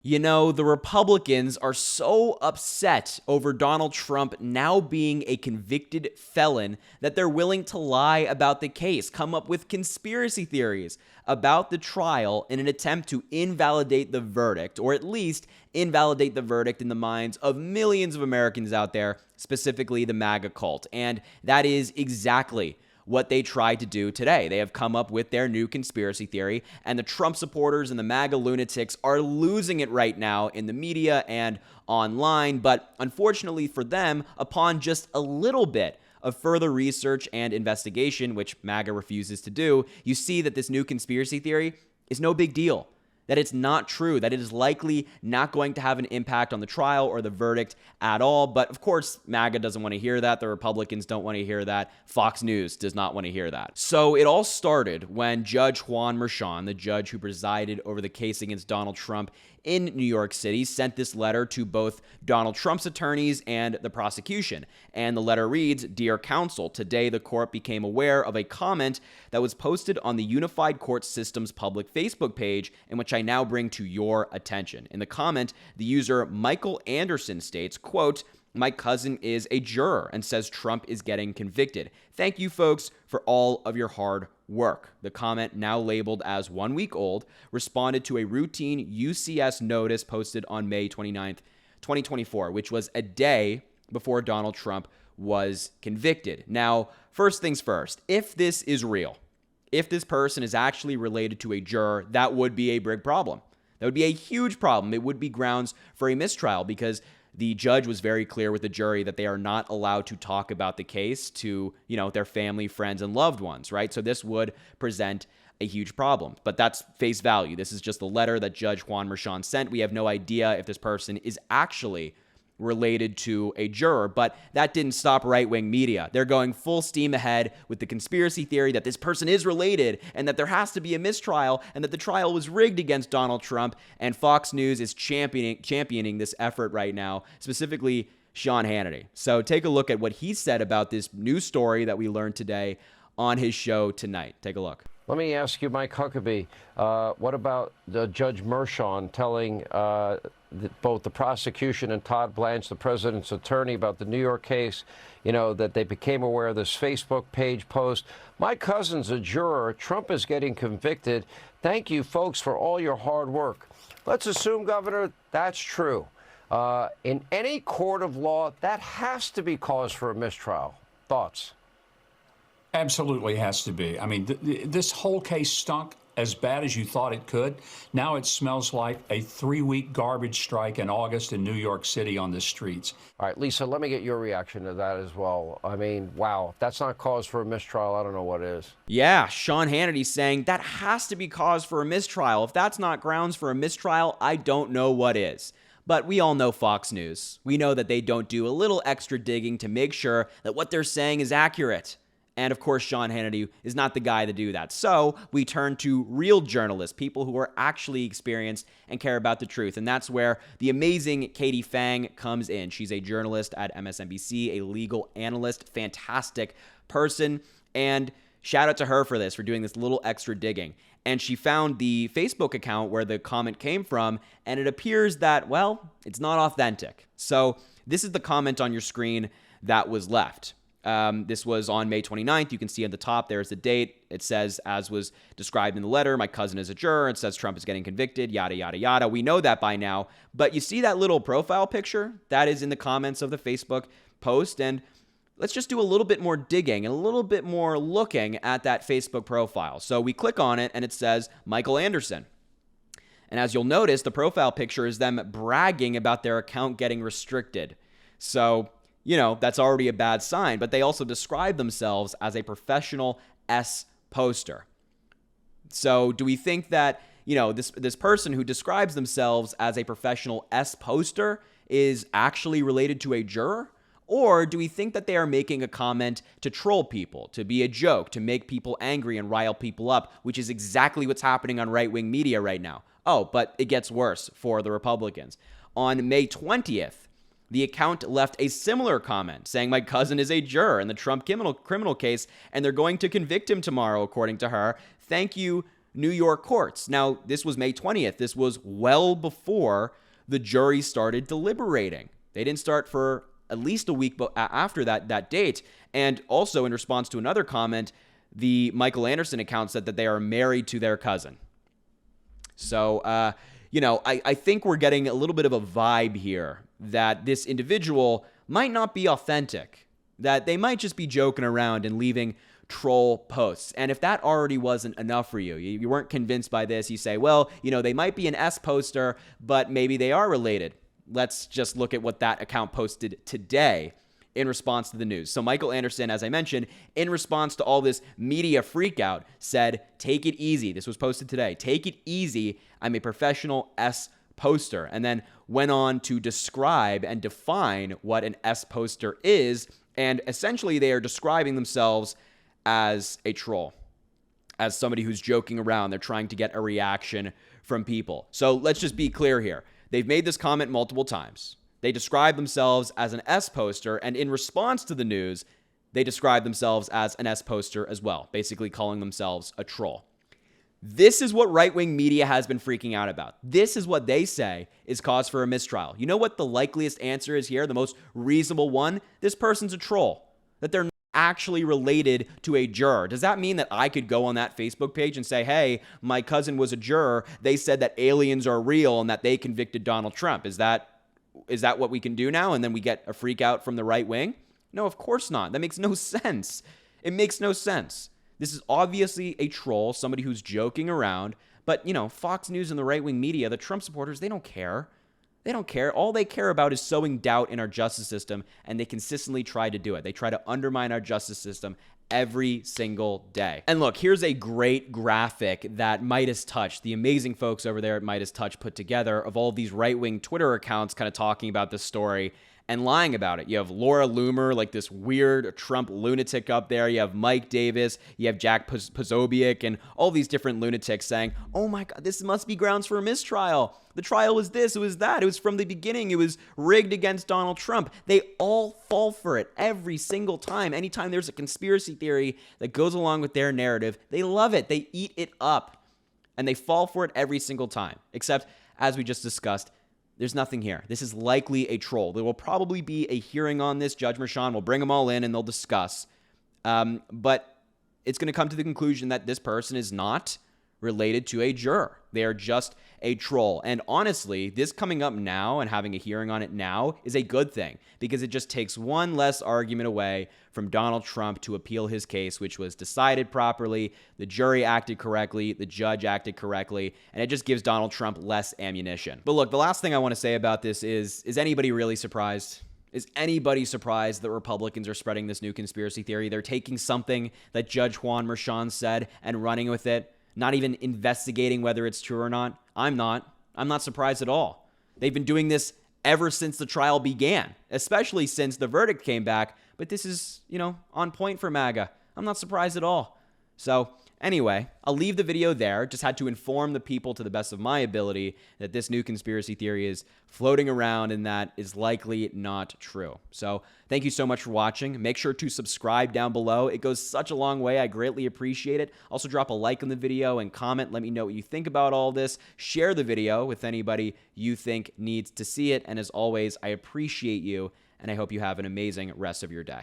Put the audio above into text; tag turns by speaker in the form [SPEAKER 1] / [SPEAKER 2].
[SPEAKER 1] You know, the Republicans are so upset over Donald Trump now being a convicted felon that they're willing to lie about the case, come up with conspiracy theories about the trial in an attempt to invalidate the verdict, or at least invalidate the verdict in the minds of millions of Americans out there, specifically the MAGA cult. And that is exactly what they tried to do today. They have come up with their new conspiracy theory, and the Trump supporters and the MAGA lunatics are losing it right now in the media and online. But unfortunately for them, upon just a little bit of further research and investigation, which MAGA refuses to do, you see that this new conspiracy theory is no big deal, that it's not true, that it is likely not going to have an impact on the trial or the verdict at all. But of course, MAGA doesn't want to hear that. The Republicans don't want to hear that. Fox News does not want to hear that. So it all started when Judge Juan Merchan, the judge who presided over the case against Donald Trump in New York City, sent this letter to both Donald Trump's attorneys and the prosecution. And the letter reads, "Dear counsel, today the court became aware of a comment that was posted on the Unified Court System's public Facebook page, in which I now bring to your attention." In the comment, the user Michael Anderson states, quote, "My cousin is a juror and says Trump is getting convicted. Thank you, folks, for all of your hard work." The comment, now labeled as 1 week old, responded to a routine UCS notice posted on May 29th, 2024, which was a day before Donald Trump was convicted. Now, first things first, if this is real, if this person is actually related to a juror, that would be a big problem. That would be a huge problem. It would be grounds for a mistrial because the judge was very clear with the jury that they are not allowed to talk about the case to, their family, friends, and loved ones, right? So this would present a huge problem. But that's face value. This is just the letter that Judge Juan Merchan sent. We have no idea if this person is actually related to a juror, but that didn't stop right-wing media. They're going full steam ahead with the conspiracy theory that this person is related and that there has to be a mistrial and that the trial was rigged against Donald Trump, and Fox News is championing this effort right now, specifically Sean Hannity. So take a look at what he said about this new story that we learned today on his show tonight. Take a look.
[SPEAKER 2] Let me ask you, Mike Huckabee, what about Judge Merchan telling both the prosecution and Todd Blanche, the president's attorney, about the New York case, that they became aware of this Facebook page post? "My cousin's a juror. Trump is getting convicted. Thank you, folks, for all your hard work." Let's assume, Governor, that's true. In any court of law, that has to be cause for a mistrial. Thoughts?
[SPEAKER 3] Absolutely has to be. I mean, this whole case stunk as bad as you thought it could. Now it smells like a 3-week garbage strike in August in New York City on the streets.
[SPEAKER 2] All right, Lisa, let me get your reaction to that as well. I mean, wow, if that's not cause for a mistrial, I don't know what is.
[SPEAKER 1] Yeah, Sean Hannity saying that has to be cause for a mistrial. If that's not grounds for a mistrial, I don't know what is. But we all know Fox News. We know that they don't do a little extra digging to make sure that what they're saying is accurate. And of course, Sean Hannity is not the guy to do that. So we turn to real journalists, people who are actually experienced and care about the truth. And that's where the amazing Katie Fang comes in. She's a journalist at MSNBC, a legal analyst, fantastic person. And shout out to her for this, for doing this little extra digging. And she found the Facebook account where the comment came from, and it appears that, well, it's not authentic. So this is the comment on your screen that was left. This was on May 29th. You can see at the top, there's the date. It says, as was described in the letter, my cousin is a juror. It says Trump is getting convicted, yada, yada, yada. We know that by now. But you see that little profile picture? That is in the comments of the Facebook post. And let's just do a little bit more digging and a little bit more looking at that Facebook profile. So we click on it, and it says Michael Anderson. And as you'll notice, the profile picture is them bragging about their account getting restricted. So that's already a bad sign, but they also describe themselves as a professional S poster. So do we think that, this person who describes themselves as a professional S poster is actually related to a juror? Or do we think that they are making a comment to troll people, to be a joke, to make people angry and rile people up, which is exactly what's happening on right-wing media right now? Oh, but it gets worse for the Republicans. On May 20th, the account left a similar comment saying my cousin is a juror in the Trump criminal case, and they're going to convict him tomorrow, according to her. Thank you New York courts. Now, this was May 20th. This was well before the jury started deliberating. They didn't start for at least a week after that date. And also, in response to another comment, the Michael Anderson account said that they are married to their cousin. So, I think we're getting a little bit of a vibe here that this individual might not be authentic, that they might just be joking around and leaving troll posts. And if that already wasn't enough for you, you weren't convinced by this, you say, well, they might be an S poster, but maybe they are related. Let's just look at what that account posted today in response to the news. So Michael Anderson, as I mentioned, in response to all this media freakout, said, take it easy. This was posted today. Take it easy. I'm a professional S poster. And then went on to describe and define what an S poster is. And essentially, they are describing themselves as a troll, as somebody who's joking around. They're trying to get a reaction from people. So let's just be clear here. They've made this comment multiple times. They describe themselves as an S poster, and in response to the news, they describe themselves as an S poster as well, basically calling themselves a troll. This is what right-wing media has been freaking out about. This is what they say is cause for a mistrial. You know what the likeliest answer is here, the most reasonable one? This person's a troll, that they're not actually related to a juror. Does that mean that I could go on that Facebook page and say, hey, my cousin was a juror, they said that aliens are real and that they convicted Donald Trump? Is that what we can do now? And then we get a freak out from the right wing? No, of course not. That makes no sense. It makes no sense. This is obviously a troll, somebody who's joking around. But, Fox News and the right-wing media, the Trump supporters, they don't care. They don't care. All they care about is sowing doubt in our justice system, and they consistently try to do it. They try to undermine our justice system every single day. And look, here's a great graphic that Midas Touch, the amazing folks over there at Midas Touch, put together of all of these right-wing Twitter accounts kind of talking about this story and lying about it. You have Laura Loomer, like this weird Trump lunatic up there. You have Mike Davis. You have Jack Posobiec and all these different lunatics saying, oh my God, this must be grounds for a mistrial. The trial was this, it was that. It was from the beginning. It was rigged against Donald Trump. They all fall for it every single time. Anytime there's a conspiracy theory that goes along with their narrative, they love it. They eat it up. And they fall for it every single time. Except, as we just discussed, there's nothing here. This is likely a troll. There will probably be a hearing on this. Judge Merchan will bring them all in and they'll discuss. But it's going to come to the conclusion that this person is not related to a juror. They are just a troll. And honestly, this coming up now and having a hearing on it now is a good thing because it just takes one less argument away from Donald Trump to appeal his case, which was decided properly. The jury acted correctly. The judge acted correctly. And it just gives Donald Trump less ammunition. But look, the last thing I want to say about this is anybody really surprised? Is anybody surprised that Republicans are spreading this new conspiracy theory? They're taking something that Judge Juan Merchan said and running with it, not even investigating whether it's true or not. I'm not surprised at all. They've been doing this ever since the trial began, especially since the verdict came back. But this is, on point for MAGA. I'm not surprised at all. So anyway, I'll leave the video there. Just had to inform the people to the best of my ability that this new conspiracy theory is floating around and that is likely not true. So thank you so much for watching. Make sure to subscribe down below. It goes such a long way. I greatly appreciate it. Also drop a like on the video and comment. Let me know what you think about all this. Share the video with anybody you think needs to see it. And as always, I appreciate you and I hope you have an amazing rest of your day.